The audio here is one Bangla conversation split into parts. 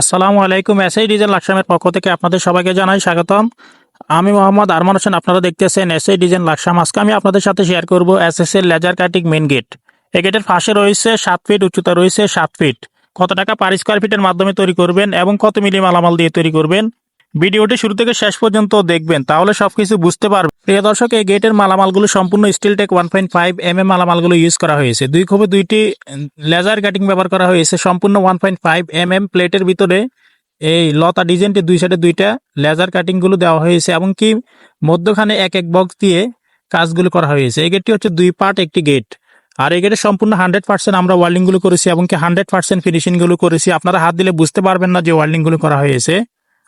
আসসালামু আলাইকুম। এসআই ডিজাইন লাকসামের পক্ষ থেকে আপনাদের সবাইকে জানাই স্বাগতম। আমি মোহাম্মদ আরমান হোসেন। আপনারা দেখতেছেন এসআই ডিজাইন লাকসাম। আজকে আমি আপনাদের সাথে শেয়ার করব এসএস এর লেজার কাটিং মেন গেট। এই গেটের পাশে রয়েছে 7 ফিট, উচ্চতা রয়েছে 7 ফিট। কত টাকা পার স্কোয়ার ফিটের মাধ্যমে তৈরি করবেন এবং কত মিলি মালামাল দিয়ে তৈরি করবেন, ভিডিওটি শুরু থেকে শেষ পর্যন্ত দেখবেন, তাহলে সবকিছু বুঝতে পারবেন। প্রিয় দর্শক, এই গেটের মালামালগুলো সম্পূর্ণ স্টিল টেক 1.5 মালামালগুলো ইউজ করা হয়েছে। দুই খোপে দুইটি লেজার কাটিং ব্যবহার করা হয়েছে। সম্পূর্ণ 1.5 প্লেটের ভিতরে এই লতা ডিজাইনটি দুই সাইডে দুইটা লেজার কাটিং গুলো দেওয়া হয়েছে এবং কি মধ্যখানে এক এক বক্স দিয়ে কাজগুলো করা হয়েছে। এই গেটটি হচ্ছে 2 পার্ট একটি গেট। আর এই গেটে সম্পূর্ণ 100% আমরা ওয়েল্ডিং গুলো করেছি এবং কি 100% ফিনিশিং গুলো করেছি। আপনারা হাত দিলে বুঝতে পারবেন না যে ওয়েল্ডিং গুলো করা হয়েছে।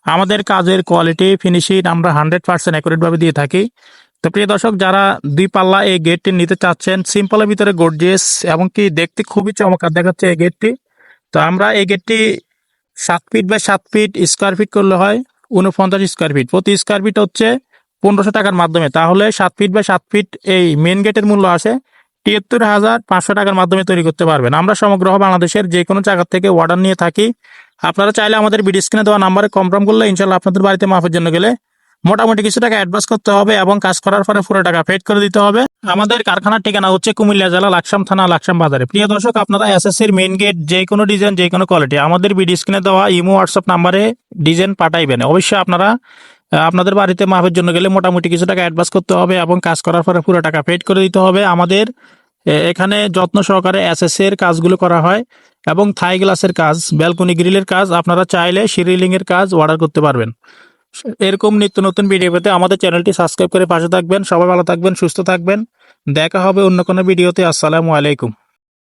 আমাদের কাজের কোয়ালিটি ফিনিশিং আমরা 100% অ্যাকুরেট ভাবে দিয়ে থাকি। তো প্রিয় দর্শক, যারা 2 পাল্লা এই গেটটি নিতে চাচ্ছেন, সিম্পলের ভিতরে গর্জিয়াস এবং কি দেখতে খুবই চমৎকার দেখাচ্ছে এই গেটটি। তো আমরা এই গেটটি 7 feet by 7 feet square feet করলে হয় 49 স্কোয়ার ফিট। প্রতি স্কোয়ার ফিট হচ্ছে 1500 টাকার মাধ্যমে। তাহলে 7 ফিট বাই 7 ফিট এই মেন গেটের মূল্য আসে 73,500 টাকার মাধ্যমে তৈরি করতে পারবেন। আমরা সমগ্র বাংলাদেশের যে কোনো জায়গা থেকে অর্ডার নিয়ে থাকি। আপনারা চাইলে আমাদের ভিডিও স্ক্রিনে দেওয়া নাম্বারে কনফার্ম করলে ইনশাল্লাহ আপনাদের বাড়িতে মাপের জন্য গেলে মোটামুটি কিছু টাকা অ্যাডভান্স করতে হবে এবং কাজ করার পরে পুরো টাকা পেড করে দিতে হবে। আমাদের কারখানার ঠিকানা হচ্ছে কুমিল্লা জেলা লাকসাম থানা, লাকসাম বাজারে। প্রিয় দর্শক, আপনারা এসএসসির মেইন গেট যে কোনো ডিজাইন, যে কোনো কোয়ালিটি আমাদের ভিডিও স্ক্রিনে দেওয়া ইমো হোয়াটসঅ্যাপ নাম্বারে ডিজাইন পাঠাইবেন। অবশ্যই আপনারা আপনাদের বাড়িতে মাপের জন্য গেলে মোটামুটি কিছু টাকা অ্যাডভান্স করতে হবে এবং কাজ করার পরে পুরো টাকা পেড করে দিতে হবে। আমাদের এখানে যত্ন সহকারে এসএসসি এর কাজগুলো করা হয় এবং থাই গ্লাসের কাজ, ব্যালকনি গ্রিলের কাজ, আপনারা চাইলে সিরিলিং এর কাজ অর্ডার করতে পারবেন। এরকম নিত্য নতুন ভিডিও পেতে আমাদের চ্যানেলটি সাবস্ক্রাইব করে পাশে থাকবেন। সবাই ভালো থাকবেন, সুস্থ থাকবেন। দেখা হবে অন্য কোনো ভিডিওতে। আসসালামু আলাইকুম।